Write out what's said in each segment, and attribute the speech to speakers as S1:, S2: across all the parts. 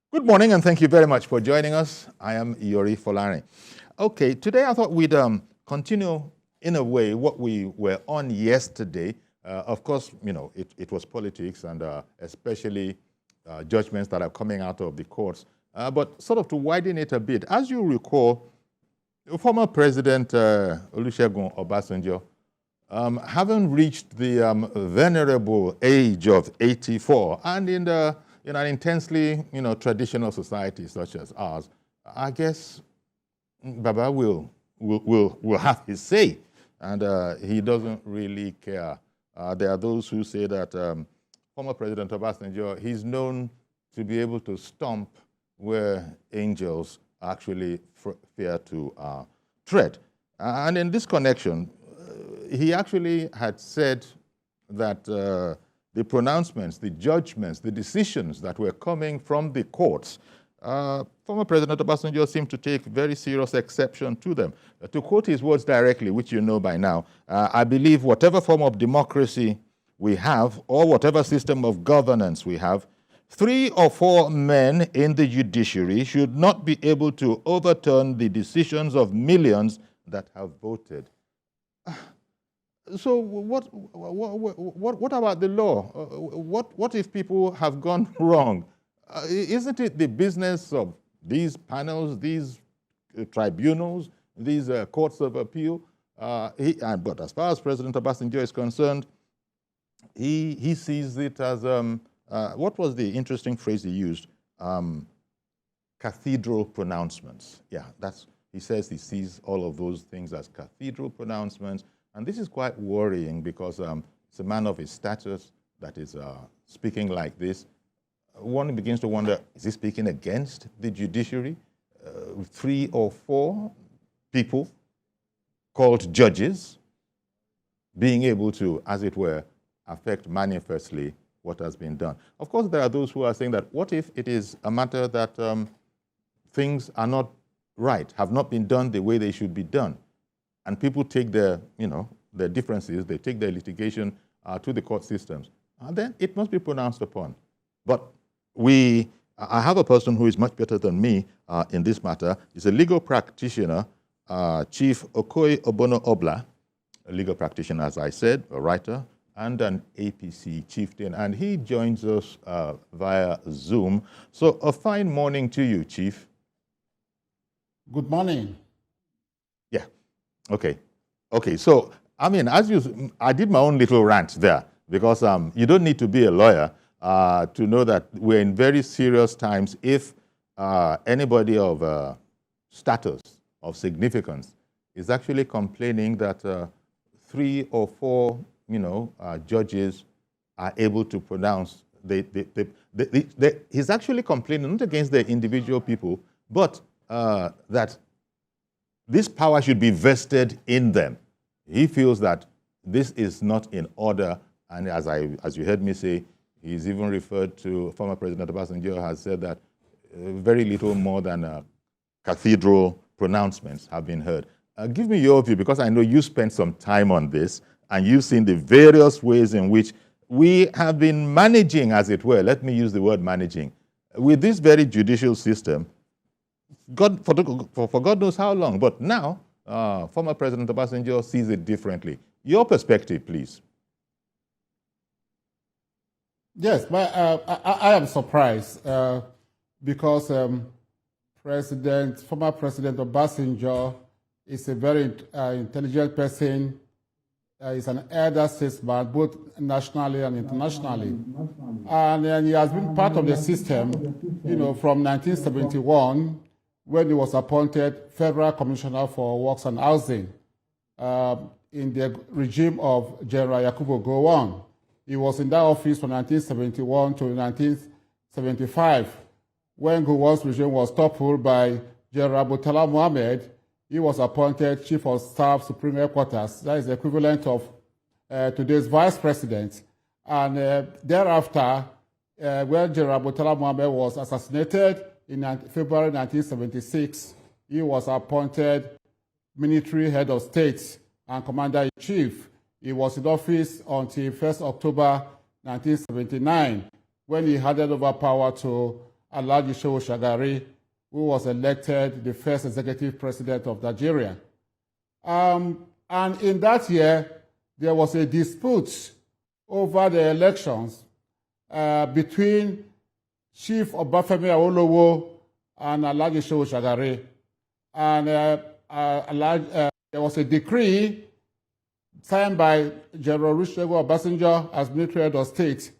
S1: Good morning, and thank you very much for joining us. I am Yori Folani. Okay, today I thought we'd continue in a way what we were on yesterday. Of course, you know, it was politics and especially judgments that are coming out of the courts. But sort of to widen it a bit, as you recall, former President Olusegun Obasanjo, having reached the venerable age of 84, and in an intensely, traditional society such as ours, I guess Baba will have his say, and he doesn't really care. There are those who say that former President Obasanjo, he's known to be able to stomp where angels actually fear to tread. And in this connection, he actually had said that the pronouncements, the judgments, the decisions that were coming from the courts, former President Obasanjo seemed to take very serious exception to them. To quote his words directly, which you know by now, I believe whatever form of democracy we have, or whatever system of governance we have, 3 or 4 men in the judiciary should not be able to overturn the decisions of millions that have voted. So what about the law? What if people have gone wrong? Isn't it the business of these panels, these tribunals, these courts of appeal? But as far as President Obasanjo is concerned, he sees it as, what was the interesting phrase he used? Cathedral pronouncements. Yeah, he says he sees all of those things as cathedral pronouncements. And this is quite worrying because it's a man of his status that is speaking like this. One begins to wonder, is he speaking against the judiciary? 3 or 4 people called judges being able to, as it were, affect manifestly what has been done. Of course, there are those who are saying that what if it is a matter that things are not right, have not been done the way they should be done? And people take their differences, they take their litigation to the court systems. And then it must be pronounced upon. But I have a person who is much better than me in this matter. He's a legal practitioner, Chief Okoye Obono Obla, a legal practitioner, as I said, a writer, and an APC chieftain. And he joins us via Zoom. So a fine morning to you, Chief.
S2: Good morning.
S1: Yeah. Okay. So, I mean, I did my own little rant there because you don't need to be a lawyer to know that we're in very serious times if anybody of status, of significance, is actually complaining that 3 or 4, judges are able to pronounce. He's actually complaining not against the individual people, but that this power should be vested in them. He feels that this is not in order, and as you heard me say, he's even referred to, former President Obasanjo has said that very little more than cathedral pronouncements have been heard. Give me your view, because I know you spent some time on this, and you've seen the various ways in which we have been managing, as it were, let me use the word managing, with this very judicial system, for God knows how long. But now, former President Obasanjo sees it differently. Your perspective, please.
S2: Yes, but I am surprised because former President Obasanjo is a very intelligent person. He's an elder statesman, both nationally and internationally. And he has been part of the system, from 1971, when he was appointed Federal Commissioner for Works and Housing in the regime of General Yakubu Gowon. He was in that office from 1971 to 1975. When Gowon's regime was toppled by General Murtala Mohammed, he was appointed Chief of Staff Supreme Headquarters. That is the equivalent of today's Vice President. And thereafter, when General Murtala Mohammed was assassinated in February 1976, he was appointed Military Head of State and Commander-in-Chief. He was in office until 1st October 1979, when he handed over power to Alhaji Shehu Shagari, who was elected the first executive president of Nigeria. And in that year, there was a dispute over the elections between Chief Obafemi Awolowo and Alhaji Shehu Shagari. And there was a decree signed by General Olusegun Obasanjo as military head of state,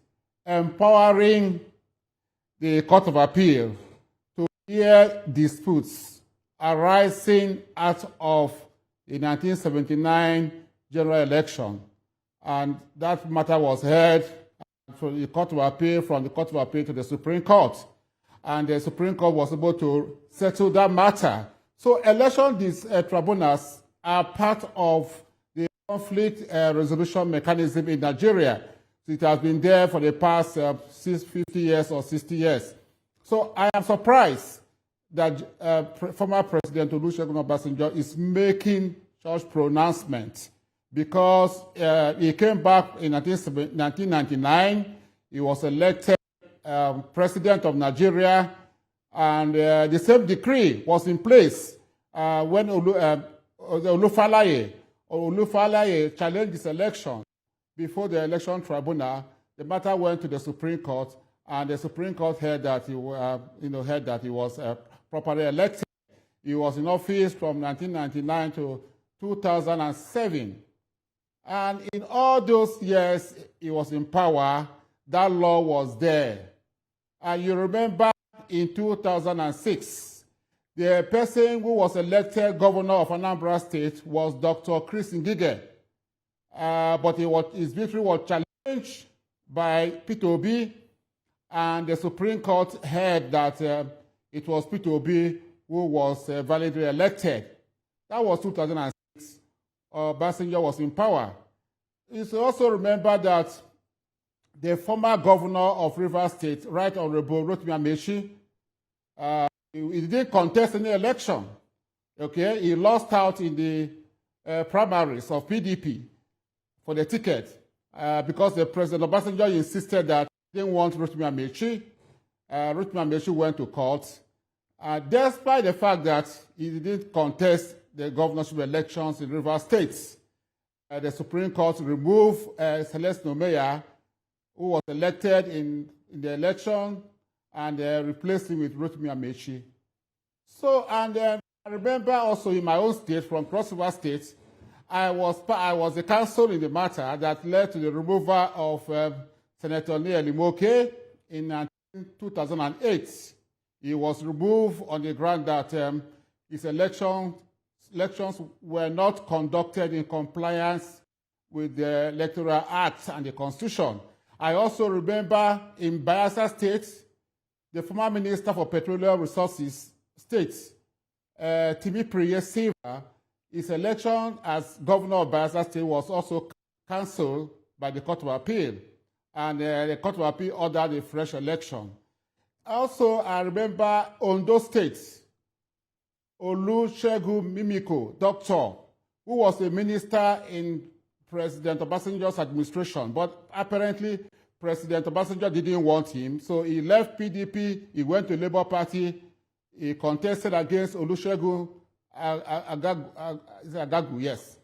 S2: empowering the Court of Appeal to hear disputes arising out of the 1979 general election. And that matter was heard from the Court of Appeal, to the Supreme Court. And the Supreme Court was able to settle that matter. So election tribunals are part of the conflict resolution mechanism in Nigeria. So it has been there for the past 50 years or 60 years. So I am surprised that former President Olusegun Obasanjo is making such pronouncements, because he came back in 1999. He was elected president of Nigeria, and the same decree was in place when Olufalaye challenged this election before the election tribunal. The matter went to the Supreme Court, and the Supreme Court heard that he was properly elected. He was in office from 1999 to 2007. And in all those years he was in power, that law was there. And you remember in 2006, the person who was elected governor of Anambra State was Dr. Chris Ngige. But his victory was challenged by Peter Obi, and the Supreme Court heard that it was Peter Obi who was validly elected. That was 2006. Obasanjo was in power. You should also remember that the former governor of Rivers State, Right Honorable Rotimi Amechi, he didn't contest any election. Okay, he lost out in the primaries of PDP for the ticket because the President Obasanjo insisted that he didn't want Rotimi Amechi. Rotimi Amechi went to court, despite the fact that he didn't contest the governorship elections in Rivers State. The Supreme Court removed Celeste Nomeya, who was elected in the election, and replaced him with Rotimi Amechi. So, and I remember also in my own state, from Cross River State, I was a counsel in the matter that led to the removal of Senator Neil Imoke in 2008. He was removed on the ground that his elections were not conducted in compliance with the Electoral Act and the Constitution. I also remember in Bayelsa State, the former Minister for Petroleum Resources states, Timi Priye Silva, his election as governor of Bayelsa State was also cancelled by the Court of Appeal, and the Court of Appeal ordered a fresh election. Also, I remember Ondo State, Olusegun Mimiko, doctor, who was a minister in President Obasanjo's administration, but apparently President Obasanjo didn't want him, so he left PDP, he went to Labour Party, he contested against Olusegun Agagu, yes.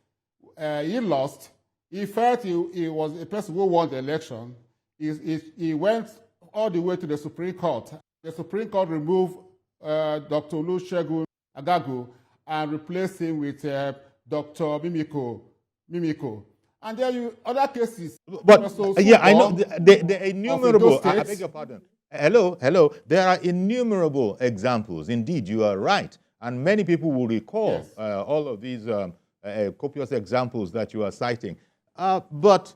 S2: He lost. He felt he was a person who won the election. He went all the way to the Supreme Court. The Supreme Court removed Dr. Olusegun Agagu and replaced him with Dr. Mimiko. And there are other cases.
S1: But yeah, I know the innumerable. I beg your pardon. Hello. There are innumerable examples. Indeed, you are right, and many people will recall
S2: Yes.
S1: all of these copious examples that you are citing. But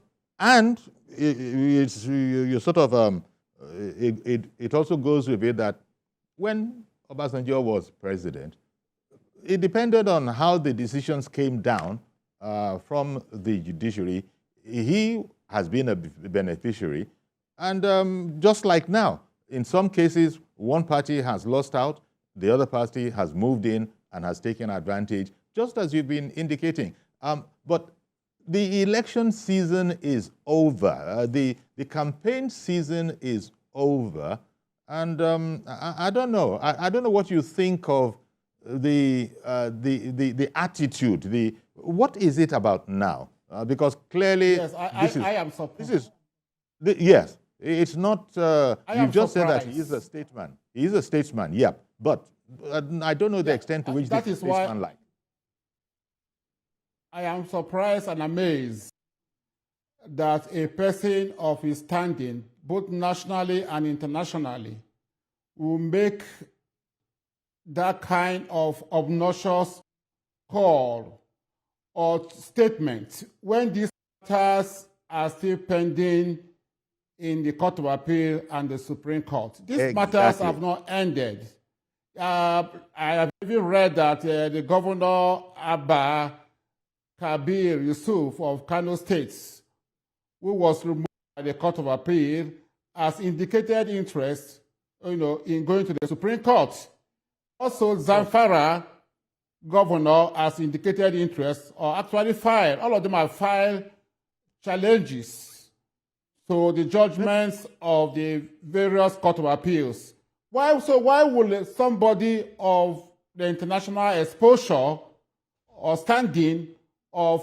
S1: you sort of it also goes with it that when Obasanjo was president, it depended on how the decisions came down from the judiciary. He has been a beneficiary. And just like now, in some cases, one party has lost out, the other party has moved in and has taken advantage, just as you've been indicating. But the election season is over. The campaign season is over. And I don't know. I don't know what you think of the attitude. What is it about now? Because clearly,
S2: Yes, I am surprised.
S1: Yes, it's not.
S2: am
S1: You've just said that
S2: surprised.
S1: he is a statesman. He is a statesman, yeah. But I don't know the extent to which
S2: that
S1: this
S2: is why
S1: statesman-like.
S2: I am surprised and amazed that a person of his standing, both nationally and internationally, will make that kind of obnoxious call or statement when these matters are still pending in the Court of Appeal and the Supreme Court. These matters have not ended. I have even read that the Governor Abba Kabir Yusuf of Kano State, who was removed by the Court of Appeal, has indicated interest, in going to the Supreme Court. Also, Zamfara governor has indicated interest, or actually filed. All of them have filed challenges to the judgments of the various Court of Appeals. Why would somebody of the international exposure or standing of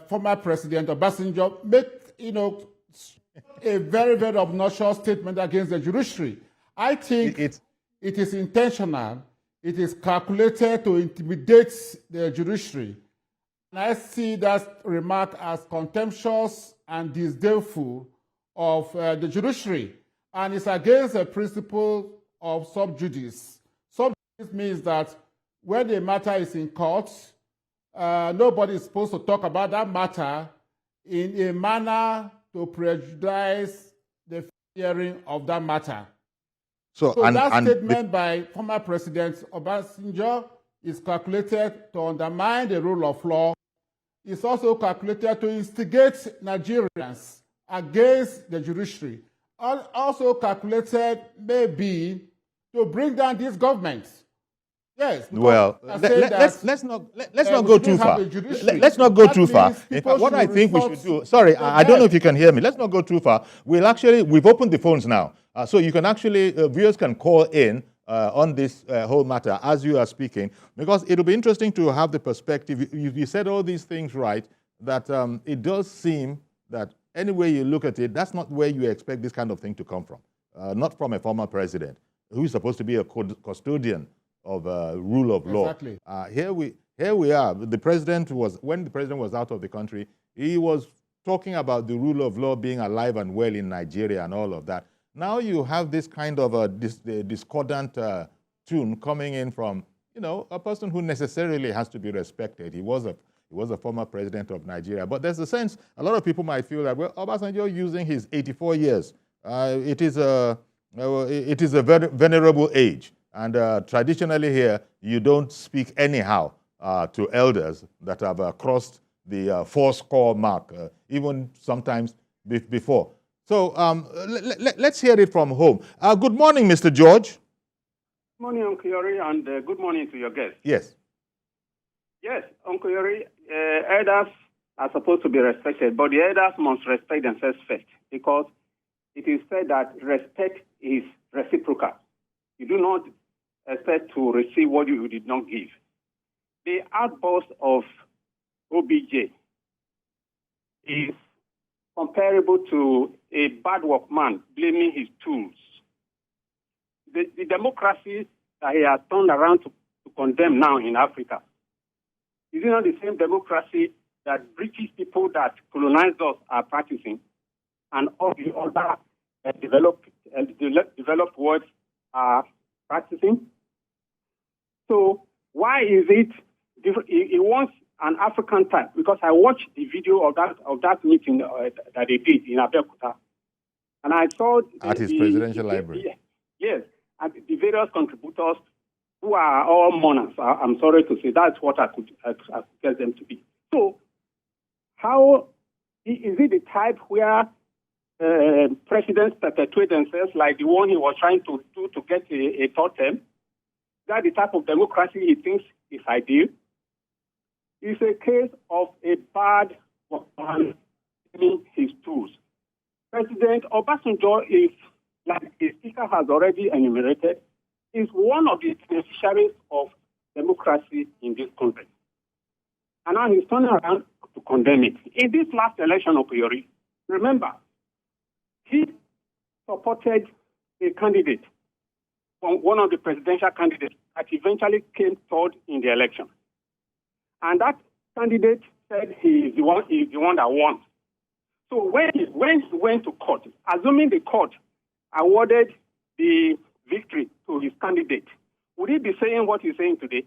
S2: former President Obasanjo make, a very, very obnoxious statement against the judiciary? I think it is intentional. It is calculated to intimidate the judiciary. And I see that remark as contemptuous and disdainful of the judiciary. And it's against the principle of sub judice. Sub judice means that when the matter is in court, nobody is supposed to talk about that matter in a manner to prejudice the hearing of that matter. So that statement by former President Obasanjo is calculated to undermine the rule of law. It's also calculated to instigate Nigerians against the judiciary. Also calculated maybe to bring down this government. Yes.
S1: Well, let's not go too far. Let's not go too far. In fact, what I think we should do. Sorry, I don't know if you can hear me. Let's not go too far. We've opened the phones now, so you can actually viewers can call in on this whole matter as you are speaking, because it'll be interesting to have the perspective. You said all these things right. That it does seem that any way you look at it, that's not where you expect this kind of thing to come from. Not from a former president who is supposed to be a custodian of rule of law.
S2: Exactly.
S1: Here we are. When the president was out of the country, he was talking about the rule of law being alive and well in Nigeria and all of that. Now you have this kind of a discordant tune coming in from a person who necessarily has to be respected. He was a former president of Nigeria, but there's a sense a lot of people might feel that Obasanjo using his 84 years. It is a very venerable age. And traditionally here, you don't speak anyhow to elders that have crossed the 4-score mark, even sometimes before. So let's hear it from home. Good morning, Mr. George.
S3: Good morning, Uncle Yori, and good morning to your guests.
S1: Yes.
S3: Yes, Uncle Yori, elders are supposed to be respected, but the elders must respect themselves first, because it is said that respect is reciprocal. You do not expect to receive what you did not give. The outburst of OBJ is comparable to a bad workman blaming his tools. The democracy that he has turned around to condemn now in Africa is not the same democracy that British people that colonized us are practicing, and all the other developed worlds are practicing. So why is it different? He wants an African type, because I watched the video of that meeting that they did in Abeokuta, and I saw
S1: at his presidential library.
S3: Yes, and the various contributors who are all mourners. I'm sorry to say that's what I could get them to be. So, how is it the type where presidents perpetuate themselves like the one he was trying to do to get a third term? That the type of democracy he thinks is ideal? It's a case of a bad man using his tools. President Obasanjo is like the speaker has already enumerated, is one of the beneficiaries of democracy in this country. And now he's turning around to condemn it. In this last election of Yori, remember, he supported a candidate from one of the presidential candidates that eventually came third in the election. And that candidate said he is the one that won. So when he went to court, assuming the court awarded the victory to his candidate, would he be saying what he's saying today?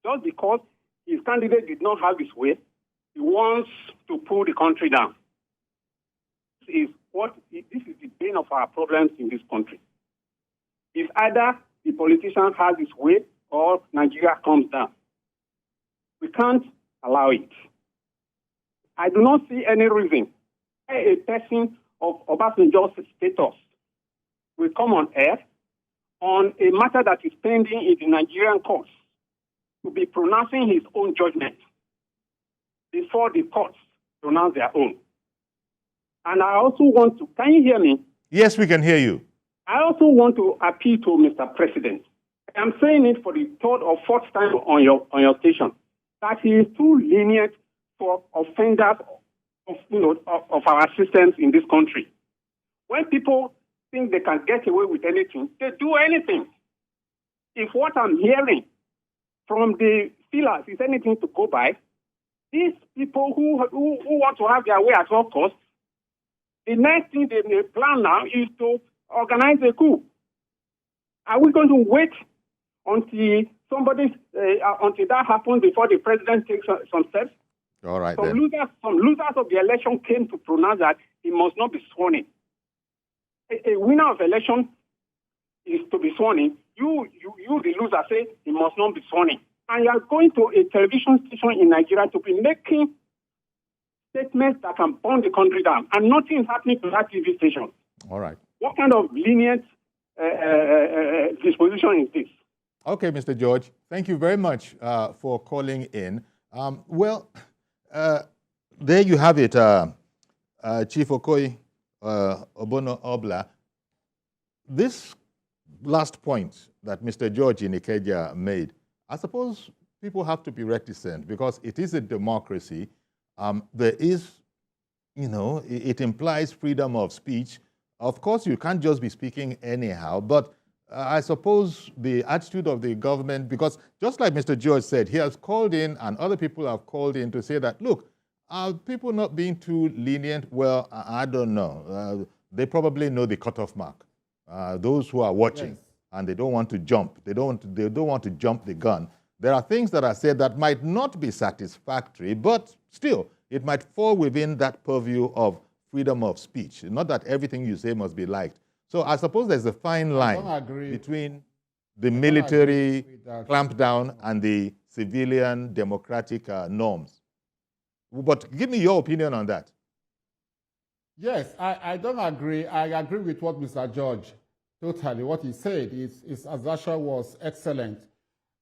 S3: Just because his candidate did not have his way, he wants to pull the country down. This is the bane of our problems in this country. It's either the politician has his way or Nigeria comes down. We can't allow it. I do not see any reason why a person of Obasanjo's status will come on air on a matter that is pending in the Nigerian courts to be pronouncing his own judgment before the courts pronounce their own. And I also want to, can you hear me?
S1: Yes, we can hear you.
S3: I also want to appeal to Mr. President. I'm saying it for the third or fourth time on your station, that he is too lenient for offenders of our systems in this country. When people think they can get away with anything, they do anything. If what I'm hearing from the stealers is anything to go by, these people who want to have their way at all costs, the next thing they may plan now is to organize a coup. Are we going to wait until until that happens before the president takes some steps?
S1: All right.
S3: Some losers of the election came to pronounce that he must not be sworn in. A winner of election is to be sworn in. You, the loser, say he must not be sworn in. And you are going to a television station in Nigeria to be making statements that can burn the country down. And nothing is happening to that TV station.
S1: All right.
S3: What kind of lenient disposition is this?
S1: Okay, Mr. George, thank you very much for calling in. There you have it, Chief Okoye Obono Obla. This last point that Mr. George in Ikeja made, I suppose people have to be reticent because it is a democracy. There is, it implies freedom of speech. Of course, you can't just be speaking anyhow, but I suppose the attitude of the government, because just like Mr. George said, he has called in and other people have called in to say that, look, are people not being too lenient? Well, I don't know. They probably know the cutoff mark. Those who are watching, yes, and they don't want to jump. They don't want to jump the gun. There are things that are said that might not be satisfactory, but still, it might fall within that purview of freedom of speech. Not that everything you say must be liked. So I suppose there's a fine line between the military clampdown and the civilian democratic norms. But give me your opinion on that.
S2: Yes, I don't agree. I agree with what Mr. George, totally. What he said, his assertion was excellent.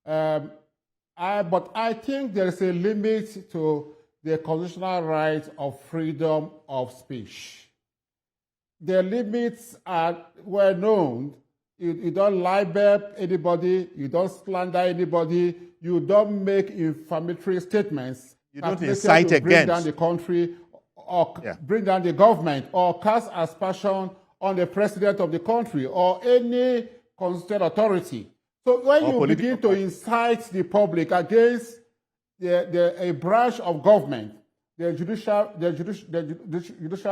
S2: But I think there is a limit to the constitutional right of freedom of speech. The limits are well known. You don't libel anybody, you don't slander anybody, you don't make inflammatory statements.
S1: You don't incite against.
S2: Bring down the country or bring down the government or cast aspersion on the president of the country or any constituted authority. So when you begin to incite the public against a branch of government, the judicial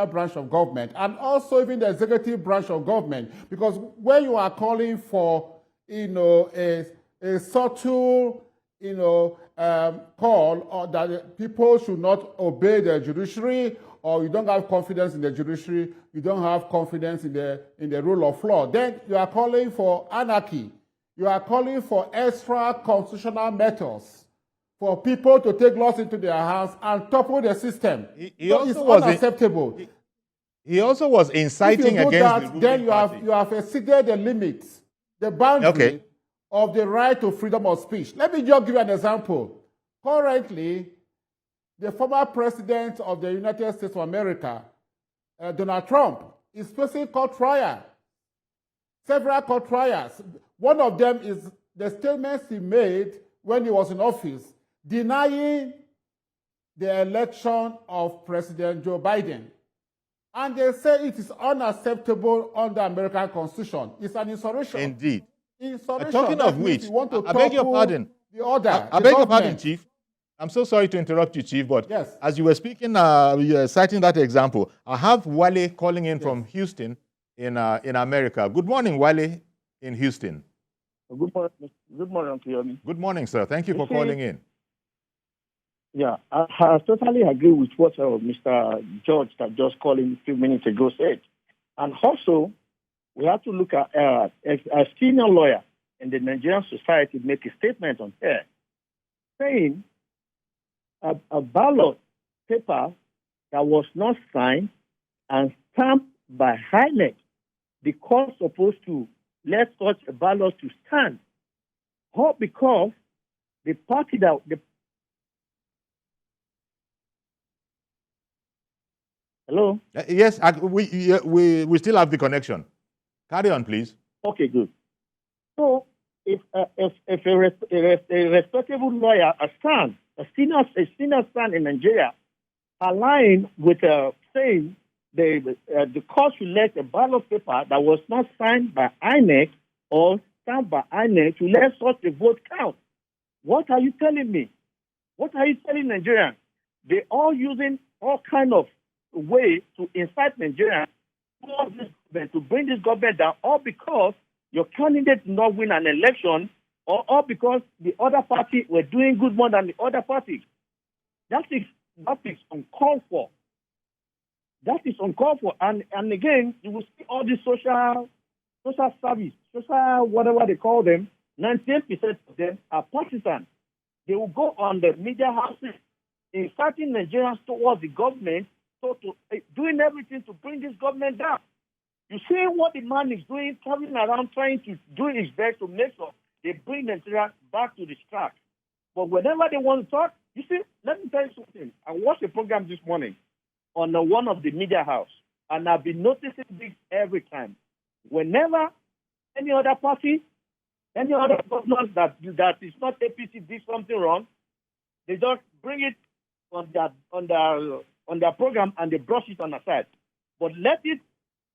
S2: branch of government, and also even the executive branch of government, because when you are calling for, a subtle, call or that people should not obey the judiciary, or you don't have confidence in the judiciary, you don't have confidence in the rule of law, then you are calling for anarchy. You are calling for extra constitutional methods for people to take laws into their hands and topple the system. It's unacceptable.
S1: He also was inciting against the ruling
S2: then you
S1: party.
S2: you have exceeded the limits, the boundary of the right to freedom of speech. Let me just give you an example. Currently, the former president of the United States of America, Donald Trump, is facing court trial. Several court trials. One of them is the statements he made when he was in office, denying the election of President Joe Biden. And they say it is unacceptable under American Constitution. It's an insurrection.
S1: Indeed.
S2: Insurrection.
S1: Talking of which,
S2: I
S1: beg your pardon.
S2: The order.
S1: I beg your pardon, Chief. I'm so sorry to interrupt you, Chief, but
S2: yes,
S1: as you were speaking, you were citing that example. I have Wale calling in from Houston in America. Good morning, Wale in Houston.
S4: Good morning, Uncle Yomi.
S1: Good morning, sir. Thank you for calling in.
S4: Yeah, I totally agree with what Mr. George that just called in a few minutes ago said. And also, we have to look at a senior lawyer in the Nigerian society make a statement on air saying a ballot paper that was not signed and stamped by INEC, the court supposed to let such a ballot to stand, or because the party that the Hello?
S1: Yes, we still have the connection. Carry on, please.
S4: Okay, good. So, if a respectable lawyer, a senior stand in Nigeria, aligned with saying the court should let a ballot paper that was not signed by INEC or stamped by INEC to let such a vote count. What are you telling me? What are you telling Nigerians? They're all using all kind of way to incite Nigerians to bring this government down, all because your candidate did not win an election, or all because the other party were doing good more than the other party. That is uncalled for. That is uncalled for. And again, you will see all these social service, social whatever they call them, 98% of them are partisan. They will go on the media houses, inciting Nigerians towards the government, doing everything to bring this government down. You see what the man is doing, traveling around trying to do his best to make sure they bring Nigeria back to the track. But whenever they want to talk, you see, let me tell you something. I watched a program this morning on one of the media house, and I've been noticing this every time. Whenever any other party, any other government that is not APC did something wrong, they just bring it on their program and they brush it on the side. But let it,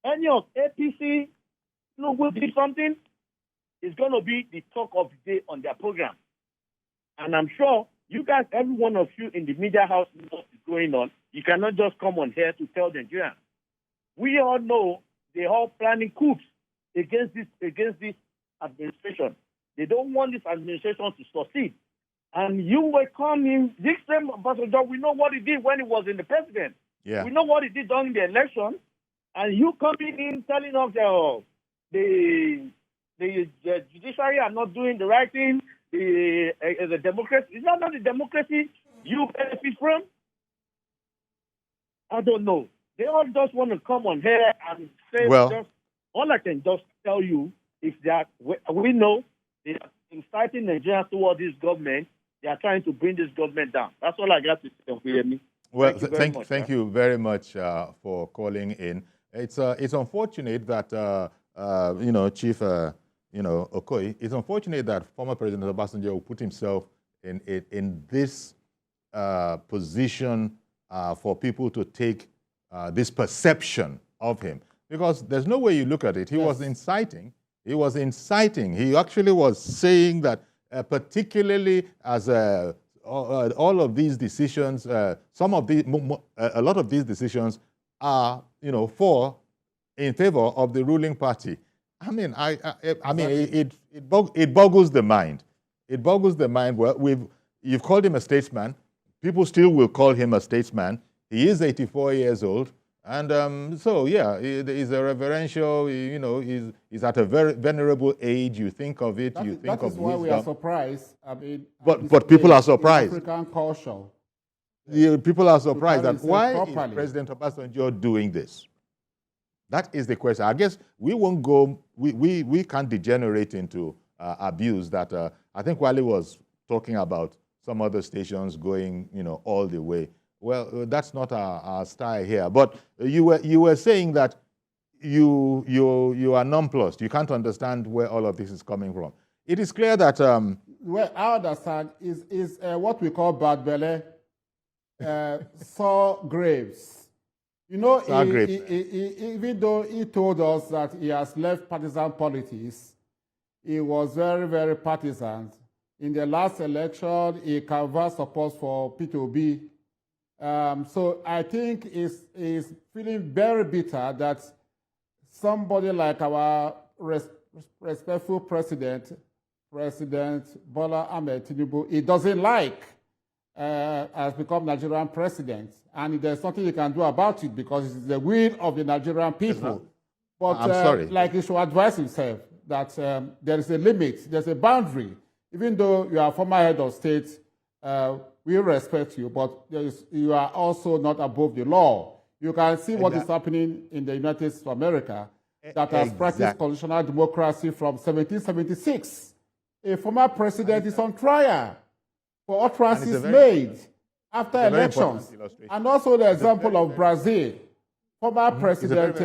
S4: any of APC who did something, is going to be the talk of the day on their program. And I'm sure you guys, every one of you in the media house knows what is going on. You cannot just come on here to tell the Nigerians. We all know they're all planning coups against this administration. They don't want this administration to succeed. And you will come in, this same ambassador, we know what he did when he was in the president.
S1: Yeah.
S4: We know what he did during the election. And you coming in telling us the judiciary are not doing the right thing, the democracy. Is that not the democracy you benefit from? I don't know. They all just want to come on here and say, all I can just tell you is that we know they are inciting Nigerians towards this government. They are trying to bring this government down. That's all I got to say.
S1: Well, thank you very much for calling in. It's unfortunate that Chief Okoye. It's unfortunate that former President Obasanjo put himself in this position for people to take this perception of him, because there's no way you look at it. He was inciting. He was inciting. He actually was saying that, particularly as all of these decisions, a lot of these decisions are, in favor of the ruling party. I mean, it boggles the mind. It boggles the mind. Well, you've called him a statesman. People still will call him a statesman. He is 84 years old. And so, yeah, he's a reverential, he's at a very venerable age. You think of it, you think of wisdom. That is why we
S2: are surprised. I mean,
S1: but people are surprised.
S2: African culture.
S1: People are surprised that why is President Obasanjo doing this? That is the question. I guess we won't go, we can't degenerate into abuse that I think Wale was talking about some other stations going, all the way. Well, that's not our style here. But you were saying that you are nonplussed. You can't understand where all of this is coming from. It is clear that
S2: well, I understand is what we call bad belly, sore graves. You know, even though he told us that he has left partisan politics, he was very, very partisan. In the last election, he canvassed support for P2B. So I think he's feeling very bitter that somebody like our respectful President Bola Ahmed Tinubu, he doesn't like, has become Nigerian president. And there's nothing he can do about it because it's the will of the Nigerian people. But
S1: I'm sorry.
S2: like he should advise himself that there is a limit, there's a boundary. Even though you are former head of state, we respect you, but you are also not above the law. You can see what is happening in the United States of America that has practiced constitutional democracy from 1776. A former president is on trial for utterances made after elections. And also the example of Brazil. Former President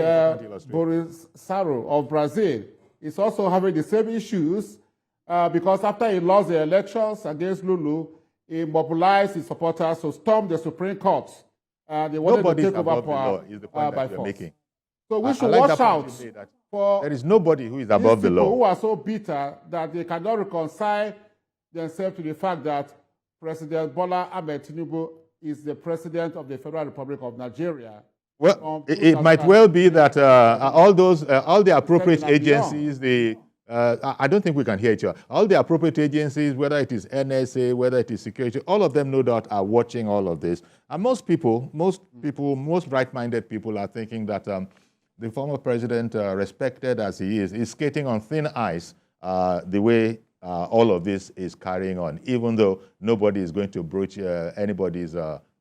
S2: Bolsonaro of Brazil is also having the same issues because after he lost the elections against Lulu, he mobilized his supporters to storm the Supreme Court. They wanted to take over power by force. So we should watch out for
S1: there is nobody who is above the law.
S2: Who are so bitter that they cannot reconcile themselves to the fact that President Bola Ahmed Tinubu is the president of the Federal Republic of Nigeria.
S1: Well, it might well be that all the appropriate agencies, I don't think we can hear each other. All the appropriate agencies, whether it is NSA, whether it is security, all of them no doubt are watching all of this. And most right-minded people are thinking that the former president, respected as he is skating on thin ice the way all of this is carrying on, even though nobody is going to broach anybody's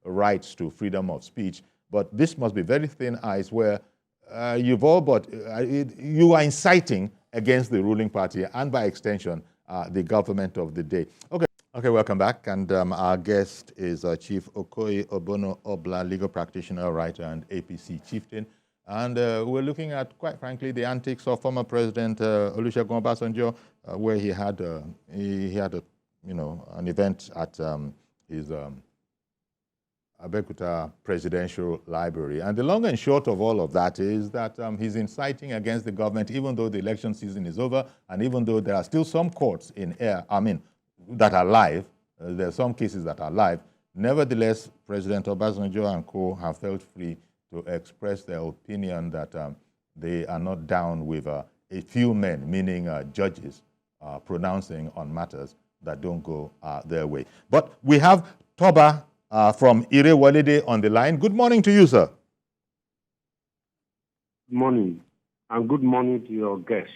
S1: rights to freedom of speech. But this must be very thin ice where you are inciting against the ruling party and by extension, the government of the day. Okay, welcome back. And our guest is Chief Okoye Obono Obla, legal practitioner, writer, and APC chieftain. And we're looking at, quite frankly, the antics of former President Olusegun Obasanjo, where he had an event at his Abeokuta Presidential Library. And the long and short of all of that is that he's inciting against the government, even though the election season is over, and even though there are still some courts that are live. There are some cases that are live. Nevertheless, President Obasanjo and co have felt free to express their opinion that they are not down with a few men, meaning judges, pronouncing on matters that don't go their way. But we have Toba from Irewolide on the line. Good morning to you, sir.
S5: Good morning, and good morning to your guests.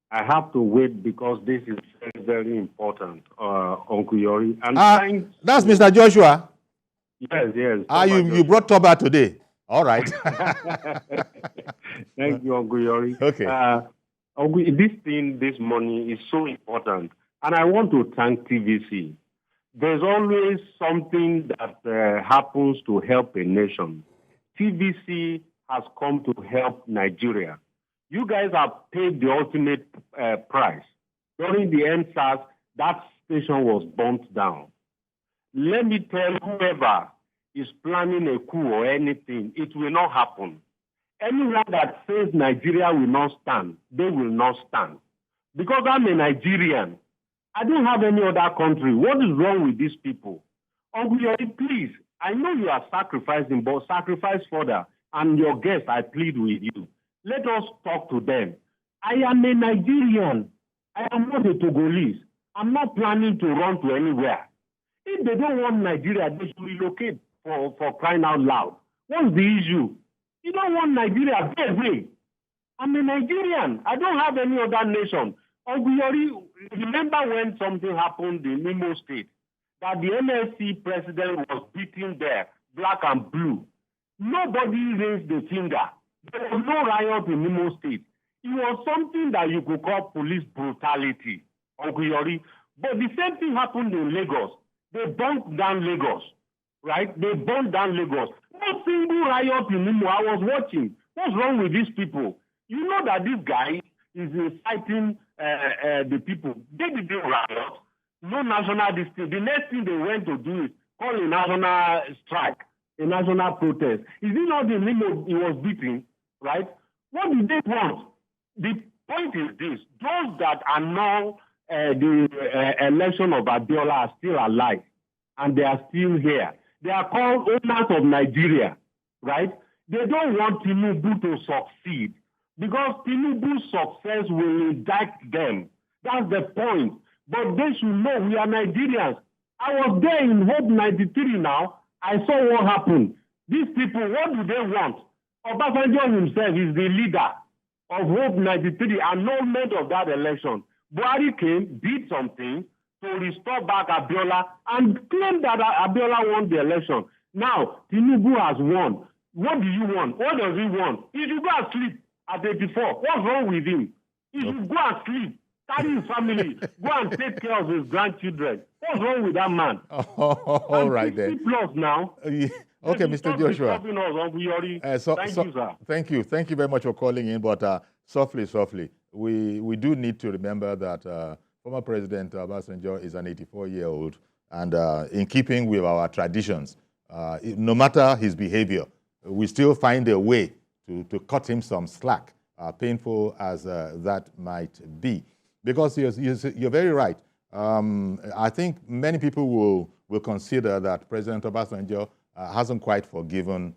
S5: I have to wait because this is very, very important, Uncle Yori.
S1: That's Mr. Joshua.
S5: Yes.
S1: You brought Toba today. All right.
S5: Thank you, Uncle Yori.
S1: Okay.
S5: This money is so important, and I want to thank TVC. There's always something that happens to help a nation. TVC has come to help Nigeria. You guys have paid the ultimate price. During the NSAS, that station was burnt down. Let me tell whoever is planning a coup or anything, it will not happen. Anyone that says Nigeria will not stand, they will not stand. Because I'm a Nigerian. I don't have any other country. What is wrong with these people? Uncle Yori, please, I know you are sacrificing, but sacrifice further. And your guest, I plead with you. Let us talk to them. I am a Nigerian. I am not a Togolese. I'm not planning to run to anywhere. If they don't want Nigeria, they should relocate for crying out loud. What's the issue? You don't want Nigeria, go away. I'm a Nigerian. I don't have any other nation. Uncle Yori, remember when something happened in Imo State, that the NLC president was beaten there, black and blue. Nobody raised the finger. There was no riot in Imo State. It was something that you could call police brutality, Uncle Yori. But the same thing happened in Lagos. They burnt down Lagos, right? They burnt down Lagos. No single riot in Imo. I was watching. What's wrong with these people? You know that this guy is inciting the people. They didn't riot. No national dispute. The next thing they went to do is call a national strike, a national protest. Is it not the name he was beating, right? What did they want? The point is this: those that annul the election of Abiola are still alive, and they are still here. They are called owners of Nigeria, right? They don't want Tinubu to succeed because Tinubu's success will indict them. That's the point. But they should know we are Nigerians. I was there in Hope 93 now. I saw what happened. These people, what do they want? Obasanjo himself is the leader of Hope 93, annulment of that election. Buhari came, did something to restore back Abiola and claimed that Abiola won the election. Now, Tinubu has won. What do you want? What does he want? He should go and sleep at 84. What's wrong with him? He should go and sleep. Carry his family, go and take care of his grandchildren. What's wrong with that man?
S1: All right then.
S5: Plus now.
S1: Okay, Mr. Joshua.
S5: Thank you, sir.
S1: Thank you very much for calling in. But softly, we do need to remember that former President Obasanjo is an 84-year-old, and in keeping with our traditions, no matter his behavior, we still find a way to cut him some slack, painful as that might be. Because you're very right. I think many people will consider that President Obasanjo hasn't quite forgiven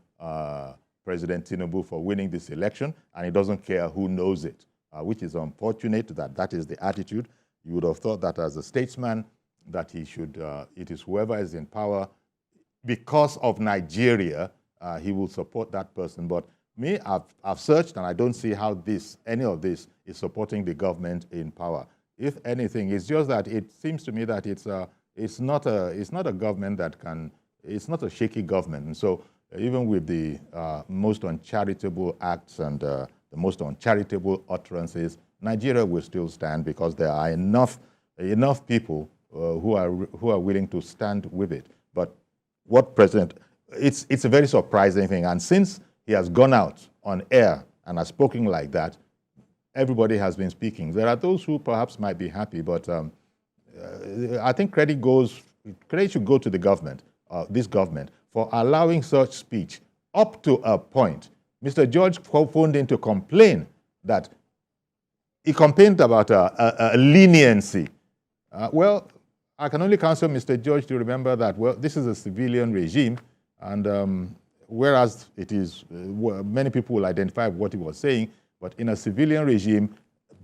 S1: President Tinubu for winning this election, and he doesn't care who knows it, which is unfortunate that is the attitude. You would have thought that as a statesman that he should, it is whoever is in power, because of Nigeria, he will support that person. But me, I've searched, and I don't see how any of this is supporting the government in power. If anything, it's just that it seems to me that it's not a government that can. It's not a shaky government. And so, even with the most uncharitable acts and the most uncharitable utterances, Nigeria will still stand because there are enough people who are willing to stand with it. But what President? It's a very surprising thing, and since he has gone out on air and has spoken like that, everybody has been speaking. There are those who perhaps might be happy, but I think credit should go to the government, this government, for allowing such speech up to a point. Mr. George phoned in to complain that he complained about a leniency. Well, I can only counsel Mr. George to remember that, well, this is a civilian regime, and whereas it is, many people will identify what he was saying, but in a civilian regime,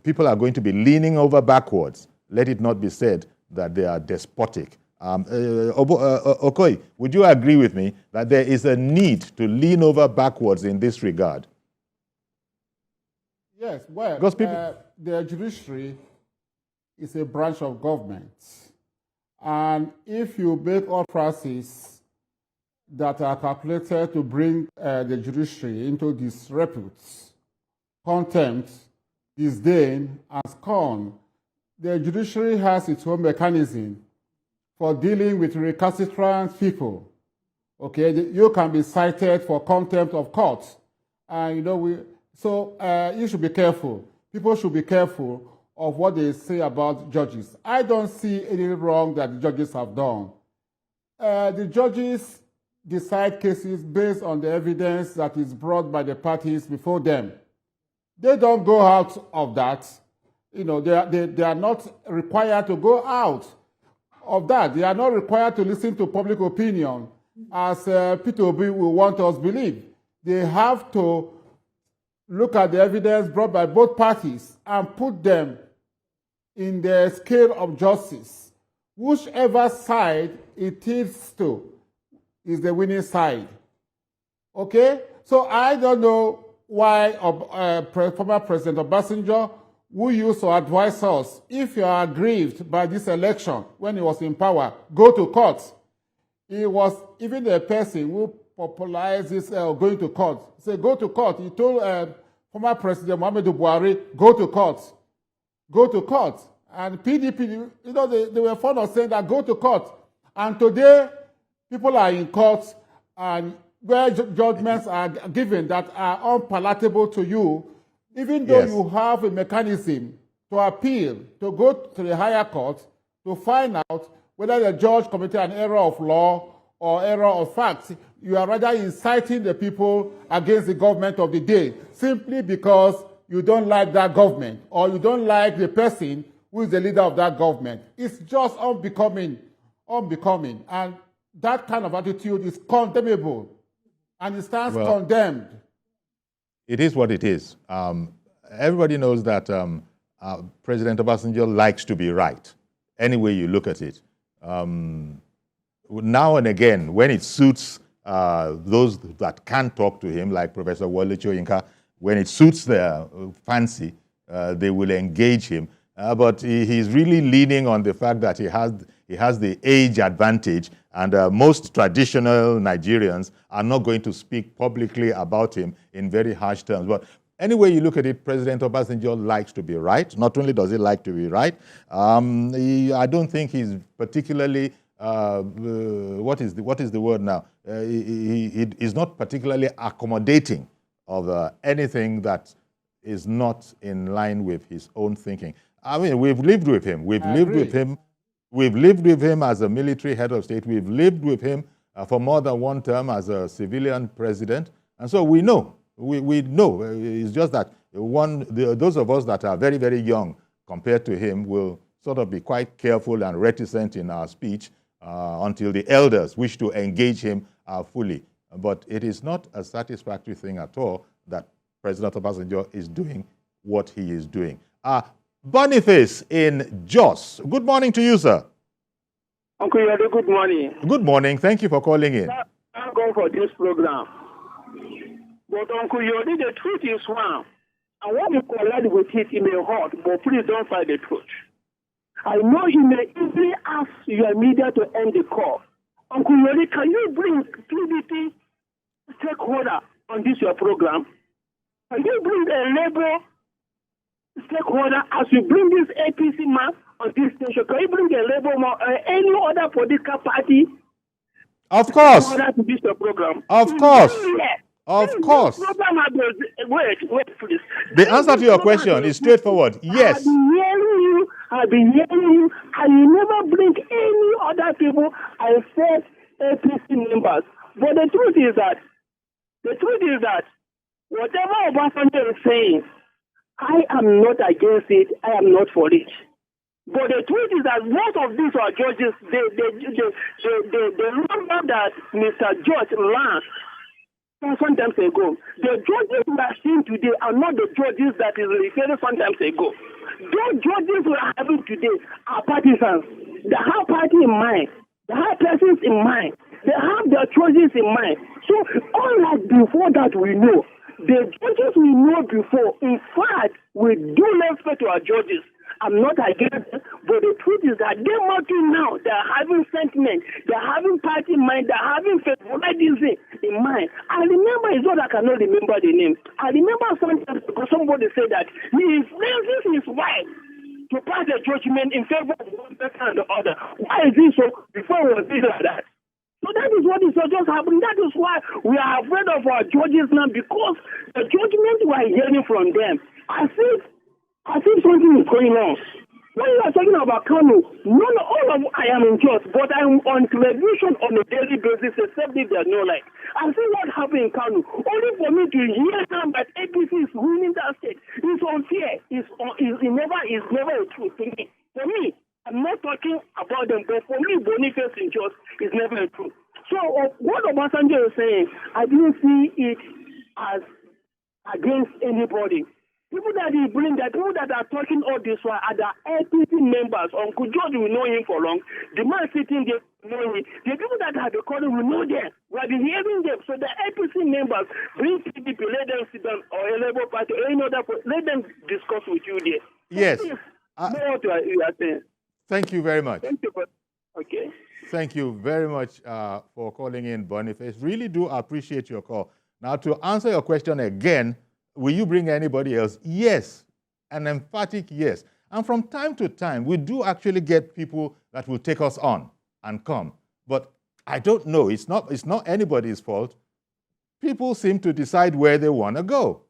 S1: people are going to be leaning over backwards. Let it not be said that they are despotic. Okoye, would you agree with me that there is a need to lean over backwards in this regard?
S2: Yes, well, the judiciary is a branch of government. And if you make utterances that are calculated to bring the judiciary into disrepute, contempt, disdain, and scorn, the judiciary has its own mechanism for dealing with recalcitrant people. Okay, you can be cited for contempt of court, and you should be careful. People should be careful of what they say about judges. I don't see any wrong that the judges have done. The judges decide cases based on the evidence that is brought by the parties before them. They don't go out of that. They are not required to go out of that. They are not required to listen to public opinion, as Peter Obi will want us to believe. They have to look at the evidence brought by both parties and put them in the scale of justice. Whichever side it tilts to is the winning side. Okay? So I don't know why former President Obasanjo, who used to advise us, if you are aggrieved by this election when he was in power, go to court. He was even the person who popularized this going to court. He said, go to court. He told former President Muhammadu Buhari, go to court. Go to court. And PDP, they were fond of saying that go to court. And today, people are in court, and where judgments are given that are unpalatable to you, even though you have a mechanism to appeal, to go to the higher court to find out whether the judge committed an error of law or error of fact, you are rather inciting the people against the government of the day simply because you don't like that government or you don't like the person who is the leader of that government. It's just unbecoming. And that kind of attitude is condemnable and it stands condemned.
S1: It is what it is. Everybody knows that President Obasanjo likes to be right, any way you look at it. Now and again, when it suits those that can't talk to him, like Professor Wole Soyinka, when it suits their fancy, they will engage him. But he's really leaning on the fact that he has the age advantage, and most traditional Nigerians are not going to speak publicly about him in very harsh terms. But anyway you look at it, President Obasanjo likes to be right. Not only does he like to be right, I don't think he's particularly, what is the word now? He is not particularly accommodating of anything that is not in line with his own thinking. I mean, we've lived with him. We've lived with him as a military head of state. We've lived with him for more than one term as a civilian president. And so we know. We know. It's just that those of us that are very, very young compared to him will sort of be quite careful and reticent in our speech until the elders wish to engage him fully. But it is not a satisfactory thing at all that President Obasanjo is doing what he is doing. Boniface in Jos. Good morning to you, sir.
S6: Uncle Yodo, good morning.
S1: Good morning. Thank you for calling in.
S6: I'm going for this program. But Uncle Yodo, the truth is one. I want to collide with it in a heart, but please don't fight the truth. I know you may easily ask your media to end the call. Uncle Yodo, can you bring PDP stakeholder on this your program? Can you bring a labor stakeholder as you bring this APC man on this station? Can you bring a labor man or any other political party?
S1: Of course.
S6: To this program?
S1: Of course. Of course.
S6: Wait, please.
S1: The answer to your question is straightforward. Yes.
S6: I've been hearing you, and you never bring any other people except APC members. But the truth is that whatever Obasanjo is saying, I am not against it. I am not for it. But the truth is that most of these are judges. The number that Mr. George learned some times ago. The judges we are seeing today are not the judges that is referred some times ago. Those judges we are having today are partisans. They have party in mind. They have persons in mind. They have their choices in mind. So unlike before that we know, the judges we know before, in fact, we do respect to our judges. I'm not against it, but the truth is that they're working now. They're having sentiment. They're having party in mind. They're having favoritism in mind. I remember, it's not I cannot remember the name. I remember sometimes somebody said that he influences his wife to pass a judgment in favor of one person and the other. Why is this so? Before it was this like that. So that is what is just happening. That is why we are afraid of our judges now, because the judgment we are hearing from them, I think something is going on. When you are talking about Kanu, not all of I am in church, but I am on television on a daily basis, except if there's no light. I see what happened in Kanu. Only for me to hear now that APC is ruining that state. It's unfair. It's never a truth to me. For me, I'm not talking about them, but for me, Boniface in church is never a truth. So what Obasanjo is saying, I didn't see it as against anybody. People that he bring, that people that are talking all this while are the APC members. Uncle George will know him for long. The man sitting there know him. The people that have been calling will know them. We have been hearing them. So the APC members bring PDP, let them sit down, or a Labour Party, or any other, let them discuss with you there.
S1: Yes.
S6: Know what you are saying.
S1: Thank you very much.
S6: Thank you. Okay.
S1: Thank you very much for calling in, Boniface. Really do appreciate your call. Now, to answer your question again, will you bring anybody else? Yes, an emphatic yes. And from time to time, we do actually get people that will take us on and come. But I don't know. It's not anybody's fault. people seem to decide where they want to go.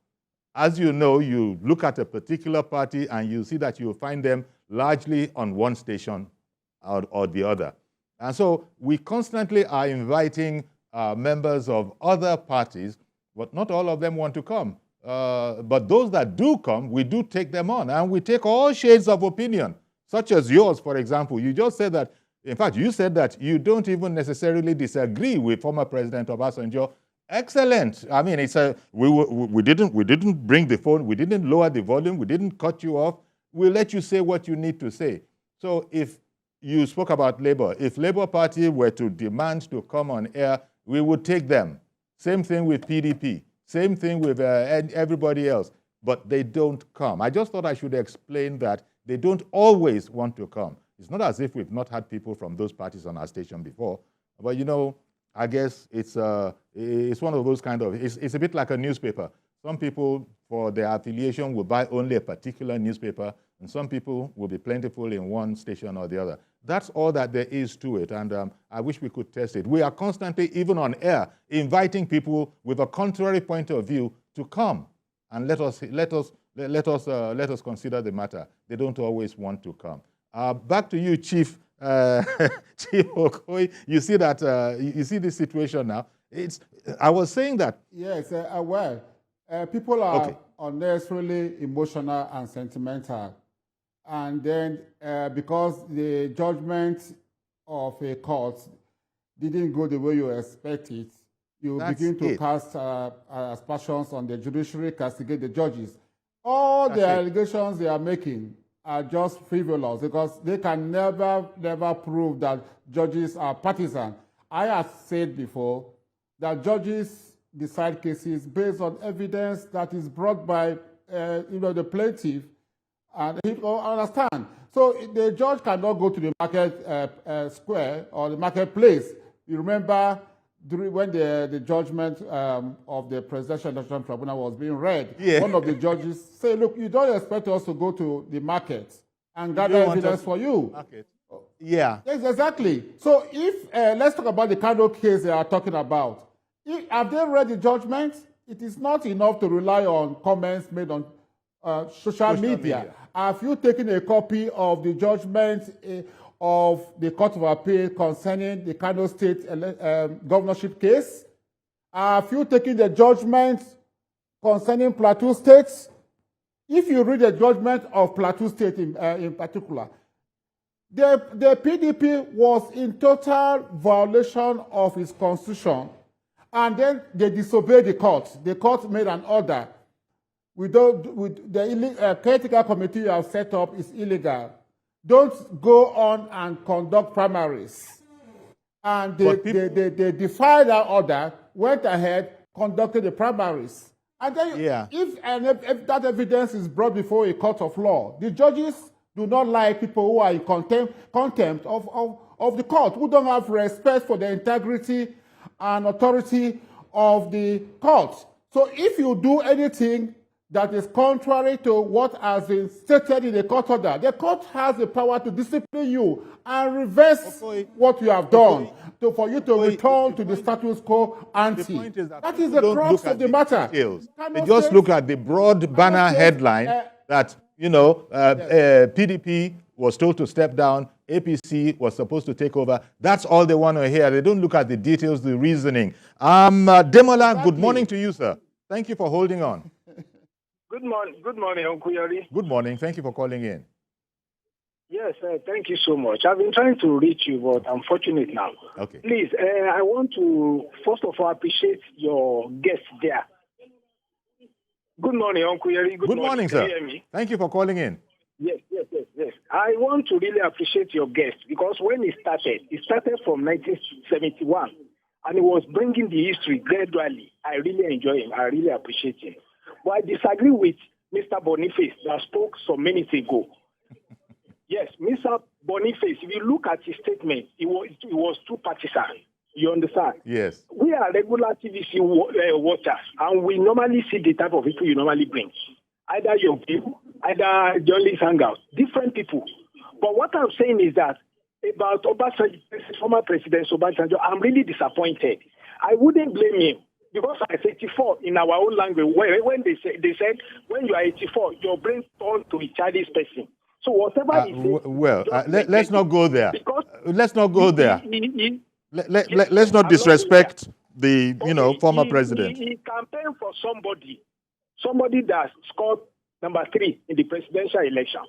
S1: As you know, you look at a particular party and you see that you find them largely on one station or the other. And so we constantly are inviting members of other parties, but not all of them want to come. But those that do come, we do take them on, and we take all shades of opinion, such as yours, for example. You just said that, in fact, you said that you don't even necessarily disagree with former President Obasanjo. Excellent. I mean, we didn't bring the phone, we didn't lower the volume, we didn't cut you off. We'll let you say what you need to say. So if you spoke about Labour, if Labour Party were to demand to come on air, we would take them. Same thing with PDP. Same thing with everybody else. But they don't come. I just thought I should explain that they don't always want to come. It's not as if we've not had people from those parties on our station before. But, you know, I guess it's one of those kind of, it's a bit like a newspaper. Some people, for their affiliation, will buy only a particular newspaper, and some people will be plentiful in one station or the other. That's all that there is to it, and I wish we could test it. We are constantly, even on air, inviting people with a contrary point of view to come and let us consider the matter. They don't always want to come. Back to you, Chief. Chief Okoye, you see that you see this situation now. I was saying that.
S2: Yes, well, people are unnecessarily emotional and sentimental, and then because the judgment of a court didn't go the way you expect it, you begin to cast aspersions on the judiciary, castigate the judges. All the allegations they are making are just frivolous because they can never prove that judges are partisan. I have said before that judges decide cases based on evidence that is brought by the plaintiff, and people understand. So the judge cannot go to the market square or the marketplace. You remember when the judgment of the Presidential Election Tribunal was being read, one of the judges said, look, you don't expect us to go to the market and gather evidence for you.
S1: Yeah.
S2: Yes, exactly. So if, let's talk about the Kano case they are talking about. Have they read the judgment? It is not enough to rely on comments made on social media. Have you taken a copy of the judgment of the Court of Appeal concerning the Kano State governorship case? Have you taken the judgment concerning Plateau State? If you read the judgment of Plateau State in particular, the PDP was in total violation of its constitution, and then they disobeyed the court. The court made an order. The caretaker committee you have set up is illegal. Don't go on and conduct primaries. And they defied that order, went ahead, conducted the primaries. And then if that evidence is brought before a court of law, the judges do not like people who are in contempt of the court, who don't have respect for the integrity and authority of the court. So if you do anything that is contrary to what has been stated in the court order, the court has the power to discipline you and reverse what you have done for you to return to the status quo ante. That is the crux of the matter.
S1: They just look at the broad banner headline that, PDP was told to step down, APC was supposed to take over. That's all they want to hear. They don't look at the details, the reasoning. Demola, good morning to you, sir. Thank you for holding on.
S7: Good morning, Uncle Yori.
S1: Good morning. Thank you for calling in.
S7: Yes, thank you so much. I've been trying to reach you, but I'm fortunate now.
S1: Okay.
S7: Please, I want to, first of all, appreciate your guest there. Good morning, Uncle Yori.
S1: Good morning, sir.
S7: Can you hear me?
S1: Thank you for calling in.
S7: Yes. I want to really appreciate your guest because when it started from 1971, and he was bringing the history gradually. I really enjoy him. I really appreciate him. But I disagree with Mr. Boniface that spoke some minutes ago. Yes, Mr. Boniface, if you look at his statement, it was too partisan. You understand?
S1: Yes.
S7: We are regular TVC watchers, and we normally see the type of people you normally bring. Either young people, either journalists hang out, different people. But what I'm saying is that about Obasanjo, former President Obasanjo, I'm really disappointed. I wouldn't blame him. Because I'm 84 in our own language, when they said when you are 84, your brain turns to a childish person. So whatever he said,
S1: let's not go there. Let's not go there. Let's not
S7: I'm
S1: disrespect the former president.
S7: He campaigned for somebody that scored number 3 in the presidential election,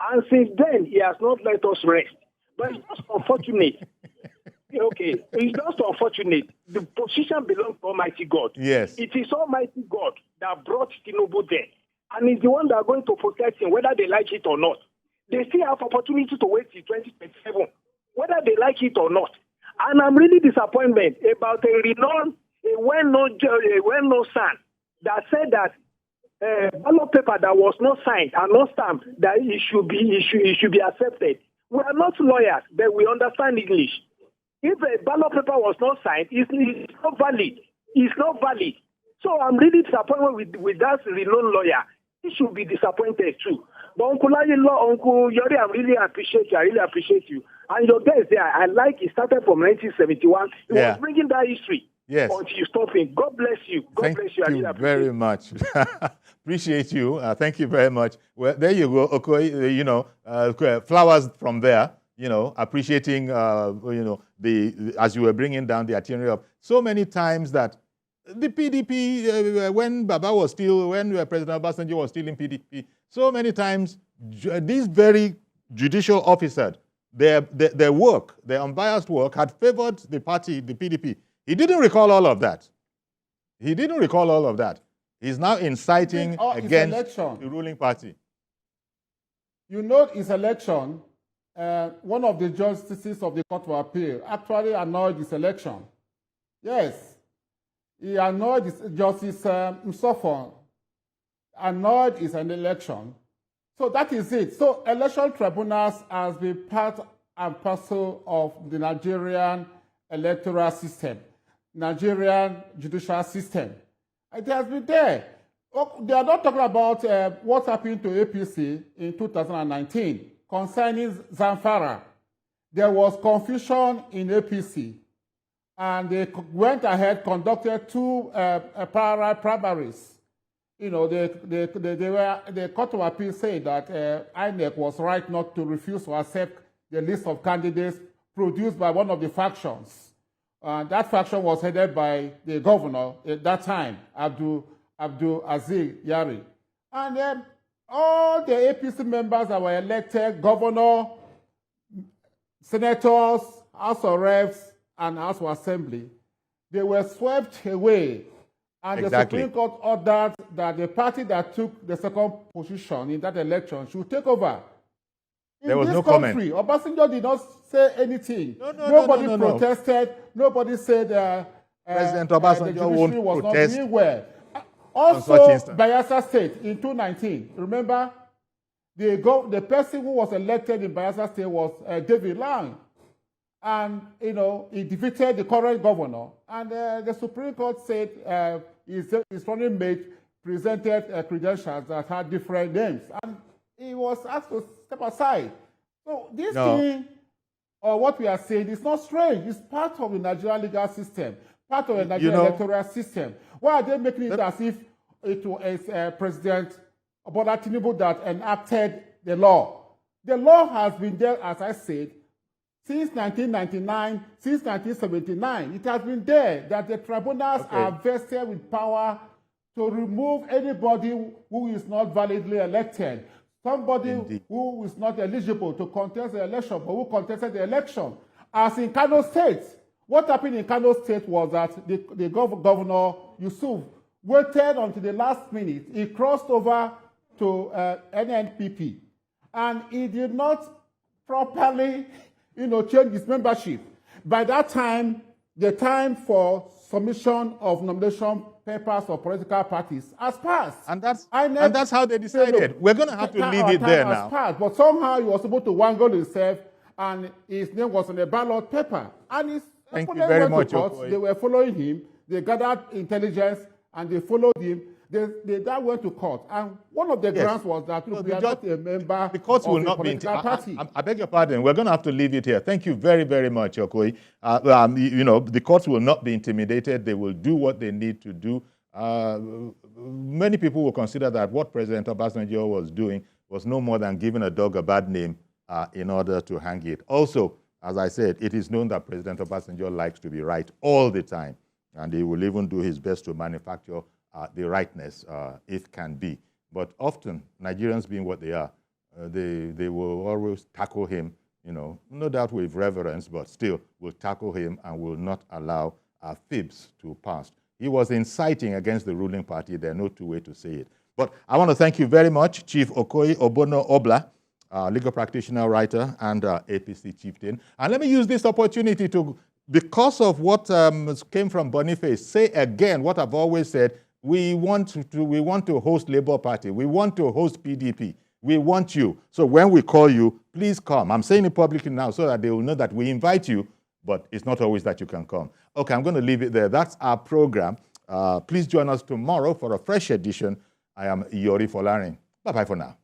S7: and since then he has not let us rest. But it's just unfortunate. Okay, it's just unfortunate. The position belongs to Almighty God.
S1: Yes.
S7: It is Almighty God that brought Tinubu there. And it's the one that are going to protect him, whether they like it or not. They still have opportunity to wait till 2027, whether they like it or not. And I'm really disappointed about a well-known son that said that ballot paper that was not signed and not stamped, that it should be accepted. We are not lawyers, but we understand English. If a ballot paper was not signed, it's not valid. It's not valid. So I'm really disappointed with that renowned lawyer. He should be disappointed too. But Uncle Yori, I really appreciate you. I really appreciate you. And your guys there, I like it started from 1971. He was bringing that history.
S1: Yes.
S7: Until you stop him. God bless you. God bless you.
S1: Thank you very much. Appreciate you. Thank you very much. Well, there you go, Okoye. Flowers from there. Appreciating, as you were bringing down the itinerary of so many times that the PDP, when President Obasanjo was still in PDP, so many times these very judicial officers, their work, their unbiased work, had favored the party, the PDP. He didn't recall all of that. He's now inciting against the ruling party.
S2: His election. One of the justices of the Court of Appeal actually annoyed his election. Yes, he annoyed Justice Msofon, annoyed his election. So that is it. So election tribunals has been part and parcel of the Nigerian electoral system, Nigerian judicial system. It has been there. They are not talking about what happened to APC in 2019. Concerning Zamfara, there was confusion in APC, and they went ahead, conducted 2 parallel primaries. The Court of Appeal said that INEC was right not to refuse to accept the list of candidates produced by one of the factions. That faction was headed by the governor at that time, Abdul Aziz Yari. And then all the APC members that were elected, governor, senators, House of Reps, and House of Assembly, they were swept away. And the Supreme Court ordered that the party that took the second position in that election should take over.
S1: There was no comment.
S2: Obasanjo did not say anything. Nobody protested. Nobody said
S1: President Obasanjo won't
S2: was
S1: protest.
S2: Not doing well. Also, Bayelsa State in 2019, remember, the person who was elected in Bayelsa State was David Lang. And, he defeated the current governor. And the Supreme Court said his running mate presented credentials that had different names. And he was asked to step aside. So this thing, or what we are saying, is not strange. It's part of the Nigerian legal system, part of the Nigerian electoral system. Why are they making it as if it was President Bola Tinubu that enacted the law? The law has been there, as I said, since 1999, since 1979. It has been there that the tribunals are vested with power to remove anybody who is not validly elected. Somebody who is not eligible to contest the election, but who contested the election. As in Kano State, what happened in Kano State was that the Governor Yusuf waited until the last minute. He crossed over to NNPP, and he did not properly, change his membership. By that time, the time for submission of nomination papers for political parties has passed.
S1: And that's how they decided. We're going to have to leave it there now.
S2: Passed, but somehow he was able to wangle himself, and his name was on the ballot paper. And his
S1: Thank you very much.
S2: They were following him. They gathered intelligence, and they followed him. that went to court, and one of the grounds was that we are not a member
S1: the courts will
S2: of
S1: not
S2: a political party.
S1: I beg your pardon. We're going to have to leave it here. Thank you very, very much, Okoye. The courts will not be intimidated. They will do what they need to do. Many people will consider that what President Obasanjo was doing was no more than giving a dog a bad name in order to hang it. Also, as I said, it is known that President Obasanjo likes to be right all the time, and he will even do his best to manufacture the rightness, if can be. But often, Nigerians being what they are, they will always tackle him, no doubt with reverence, but still will tackle him and will not allow fibs to pass. He was inciting against the ruling party. There are no two ways to say it. But I want to thank you very much, Chief Okoye Obono Obla, legal practitioner, writer, and APC chieftain. And let me use this opportunity to, because of what came from Boniface, say again what I've always said. We want to host Labour Party. We want to host PDP. We want you. So when we call you, please come. I'm saying it publicly now so that they will know that we invite you, but it's not always that you can come. Okay, I'm going to leave it there. That's our program. Please join us tomorrow for a fresh edition. I am Iyori Folarin. Bye-bye for now.